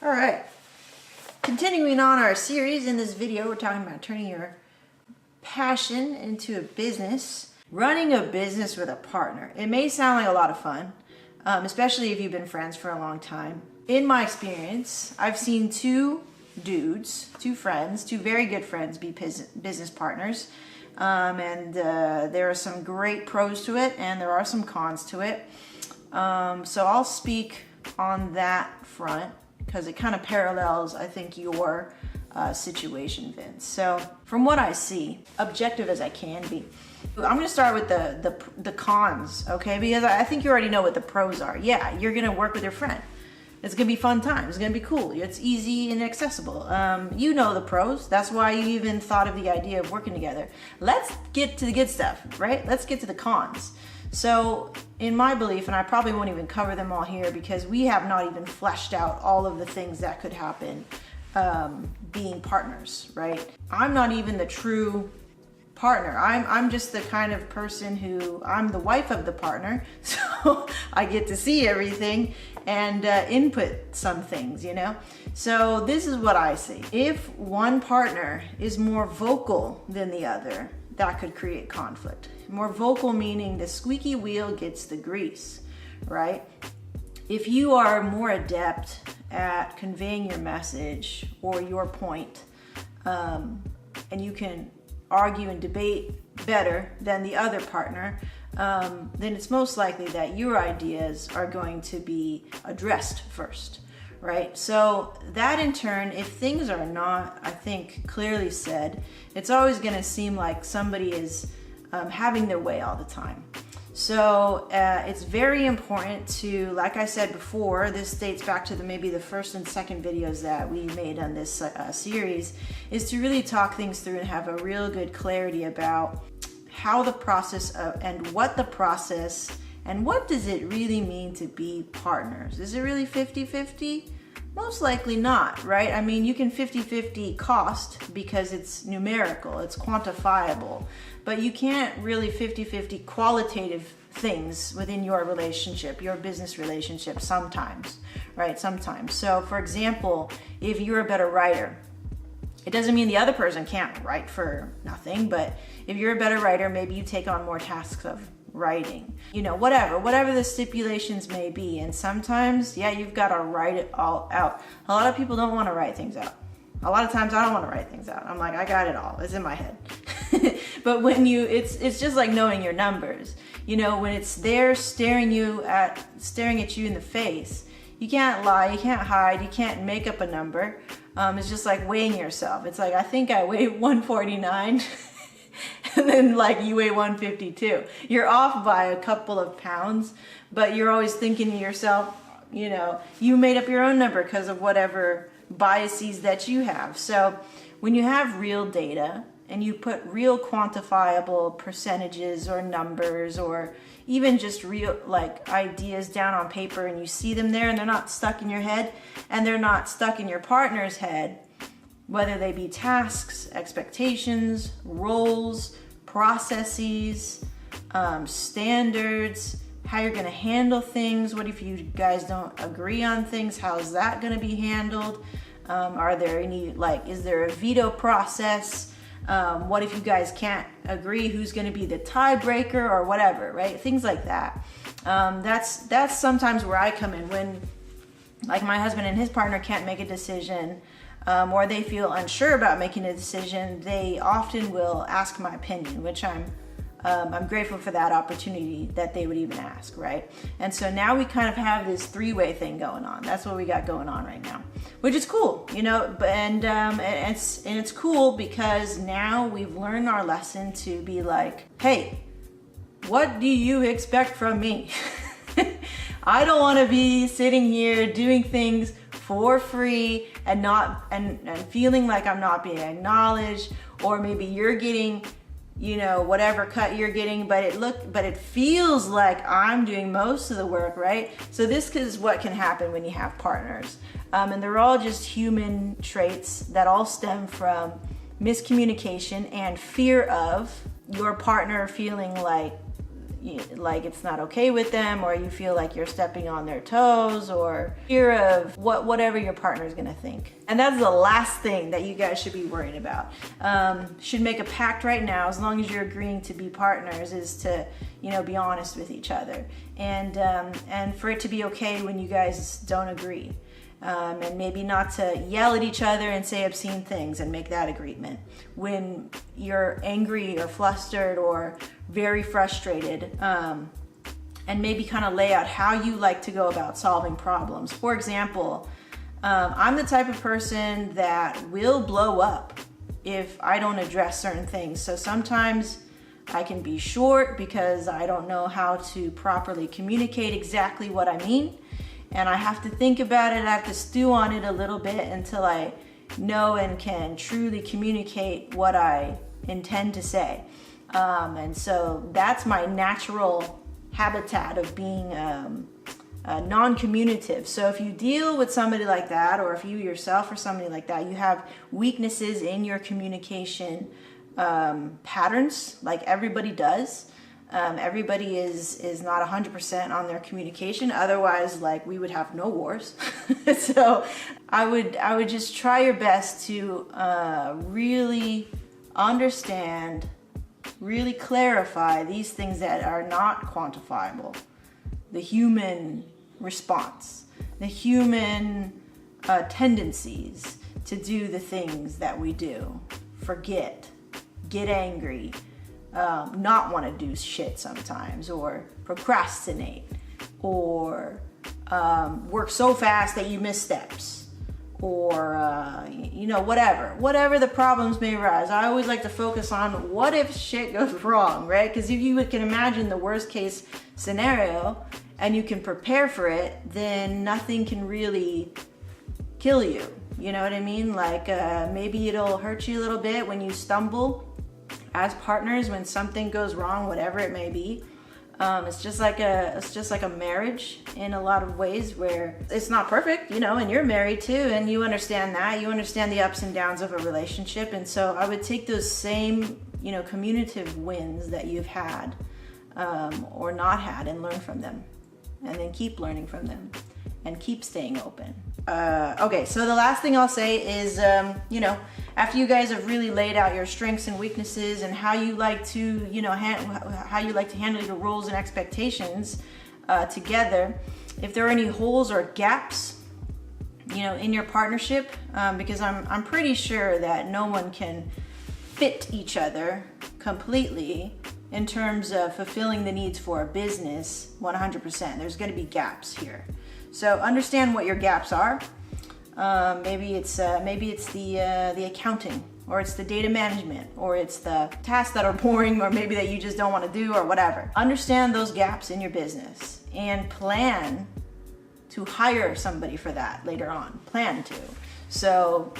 All right, continuing on our series, in this video we're talking about turning your passion into a business. Running a business with a partner. It may sound like a lot of fun, especially if you've been friends for a long time. In my experience, I've seen two friends, two very good friends be business partners. There are some great pros to it and there are some cons to it. So I'll speak on that front because it kind of parallels, I think, your situation, Vince. So from what I see, objective as I can be, I'm going to start with the cons, okay? Because I think you already know what the pros are. Yeah, you're going to work with your friend. It's going to be fun time. It's going to be cool. It's easy and accessible. You know the pros. That's why you even thought of the idea of working together. Let's get to the good stuff, right? Let's get to the cons. So in my belief, and I probably won't even cover them all here because we have not even fleshed out all of the things that could happen being partners, right? I'm not even the true partner. I'm just the kind of person who, I'm the wife of the partner, so I get to see everything and input some things, you know? So this is what I see. If one partner is more vocal than the other, that could create conflict. More vocal meaning the squeaky wheel gets the grease, right? If you are more adept at conveying your message or your point, and you can argue and debate better than the other partner, then it's most likely that your ideas are going to be addressed first, right? So that in turn, if things are not, I think, clearly said, it's always going to seem like somebody is having their way all the time. So it's very important to, like I said before, this dates back to maybe the first and second videos that we made on this series, is to really talk things through and have a real good clarity about how the process and what the process and what does it really mean to be partners. Is it really 50-50? Most likely not, right? I mean, you can 50-50 cost because it's numerical, it's quantifiable, but you can't really 50-50 qualitative things within your relationship, your business relationship sometimes, right? Sometimes. So for example, if you're a better writer, it doesn't mean the other person can't write for nothing, but if you're a better writer, maybe you take on more tasks of writing, you know, whatever the stipulations may be. And sometimes, yeah, you've got to write it all out. A lot of people don't want to write things out. A lot of times I don't want to write things out. I'm like, I got it all. It's in my head. But when it's just like knowing your numbers. You know, when it's there staring at you in the face, you can't lie, you can't hide, you can't make up a number. It's just like weighing yourself. It's like, I think I weigh 149 and then like you weigh 152. You're off by a couple of pounds, but you're always thinking to yourself, you know, you made up your own number because of whatever biases that you have. So when you have real data and you put real quantifiable percentages or numbers or even just real like ideas down on paper and you see them there and they're not stuck in your head and they're not stuck in your partner's head, whether they be tasks, expectations, roles, processes, standards, how you're going to handle things. What if you guys don't agree on things? How is that going to be handled? Are there any, like, is there a veto process? What if you guys can't agree who's going to be the tiebreaker or whatever, right? Things like that. That's sometimes where I come in when, like, my husband and his partner can't make a decision, or they feel unsure about making a decision. They often will ask my opinion, which I'm grateful for that opportunity that they would even ask, right? And so now we kind of have this three-way thing going on. That's what we got going on right now, which is cool, you know. And it's cool because now we've learned our lesson to be like, hey, what do you expect from me? I don't want to be sitting here doing things for free and feeling like I'm not being acknowledged, or maybe you're getting, you know, whatever cut you're getting, but it feels like I'm doing most of the work, right? So this is what can happen when you have partners. And they're all just human traits that all stem from miscommunication and fear of your partner feeling like like it's not okay with them, or you feel like you're stepping on their toes, or fear of whatever your partner is going to think. And that's the last thing that you guys should be worried about. Should make a pact right now, as long as you're agreeing to be partners, is to, you know, be honest with each other, and for it to be okay when you guys don't agree. And maybe not to yell at each other and say obscene things and make that agreement. When you're angry or flustered or very frustrated, and maybe kind of lay out how you like to go about solving problems. For example, I'm the type of person that will blow up if I don't address certain things. So sometimes I can be short because I don't know how to properly communicate exactly what I mean. And I have to think about it, I have to stew on it a little bit until I know and can truly communicate what I intend to say. And so that's my natural habitat of being non-communicative. So if you deal with somebody like that, or if you yourself or somebody like that, you have weaknesses in your communication patterns, like everybody does. Everybody is not 100% on their communication. Otherwise, like, we would have no wars. So I would just try your best to really understand, really clarify these things that are not quantifiable. The human response, the human tendencies to do the things that we do. Forget, get angry, not want to do shit sometimes, or procrastinate, or work so fast that you miss steps, or you know, whatever the problems may arise. I always like to focus on what if shit goes wrong, right? Because if you can imagine the worst case scenario and you can prepare for it, then nothing can really kill you. You know what I mean? Like maybe it'll hurt you a little bit when you stumble as partners, when something goes wrong, whatever it may be. It's just like a marriage in a lot of ways, where it's not perfect, you know, and you're married too, and you understand that. You understand the ups and downs of a relationship. And so I would take those same, you know, communicative wins that you've had or not had, and learn from them, and then keep learning from them, and keep staying open. Okay, so the last thing I'll say is, you know, after you guys have really laid out your strengths and weaknesses and how you like to, you know, how you like to handle your roles and expectations together, if there are any holes or gaps, you know, in your partnership, because I'm pretty sure that no one can fit each other completely in terms of fulfilling the needs for a business 100%. There's going to be gaps here. So understand what your gaps are. Maybe it's the accounting, or it's the data management, or it's the tasks that are boring, or maybe that you just don't want to do, or whatever. Understand those gaps in your business and plan to hire somebody for that later on. Plan to. So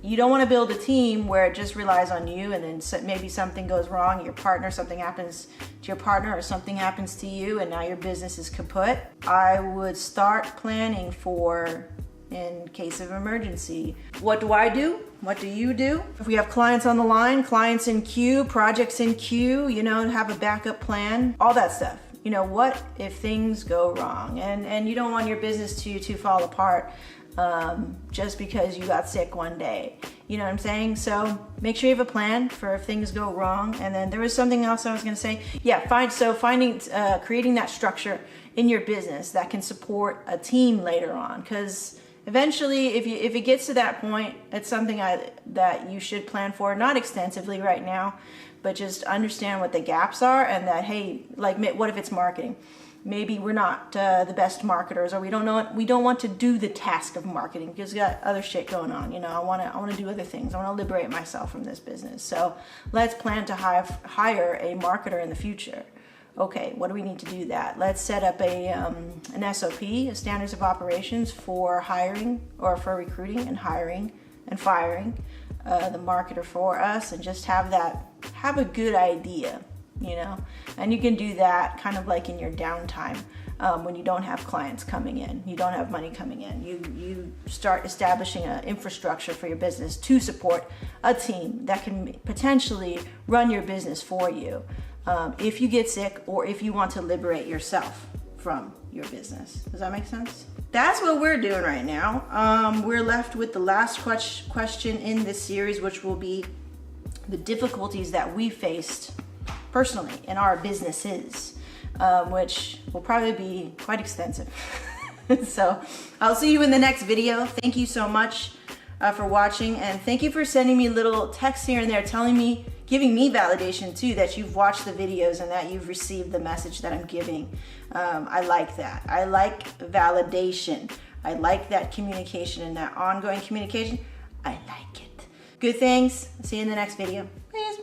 you don't want to build a team where it just relies on you, and then maybe something goes wrong, something happens to your partner, or something happens to you, and now your business is kaput. I would start planning for, in case of emergency. What do I do? What do you do? If we have clients on the line, clients in queue, projects in queue, you know, have a backup plan, all that stuff. You know, what if things go wrong? And you don't want your business to fall apart just because you got sick one day. You know what I'm saying? So make sure you have a plan for if things go wrong. And then there was something else I was going to say. Yeah, creating that structure in your business that can support a team later on. Because eventually, if it gets to that point, it's something that you should plan for, not extensively right now, but just understand what the gaps are, and that, hey, like, what if it's marketing? Maybe we're not the best marketers, or we don't want to do the task of marketing because we got other shit going on. You know, I want to do other things. I want to liberate myself from this business. So let's plan to hire a marketer in the future. Okay, what do we need to do that? Let's set up an SOP, a standards of operations, for hiring, or for recruiting and hiring and firing the marketer for us, and just have a good idea, you know. And you can do that kind of like in your downtime, when you don't have clients coming in, you don't have money coming in. You start establishing an infrastructure for your business to support a team that can potentially run your business for you. if you get sick or if you want to liberate yourself from your business. Does that make sense? That's what we're doing right now. We're left with the last question in this series, which will be the difficulties that we faced personally in our businesses, which will probably be quite extensive. So I'll see you in the next video. Thank you so much for watching, and thank you for sending me little texts here and there telling me, giving me validation too, that you've watched the videos and that you've received the message that I'm giving. I like that. I like validation. I like that communication and that ongoing communication. I like it. Good things. See you in the next video. Peace.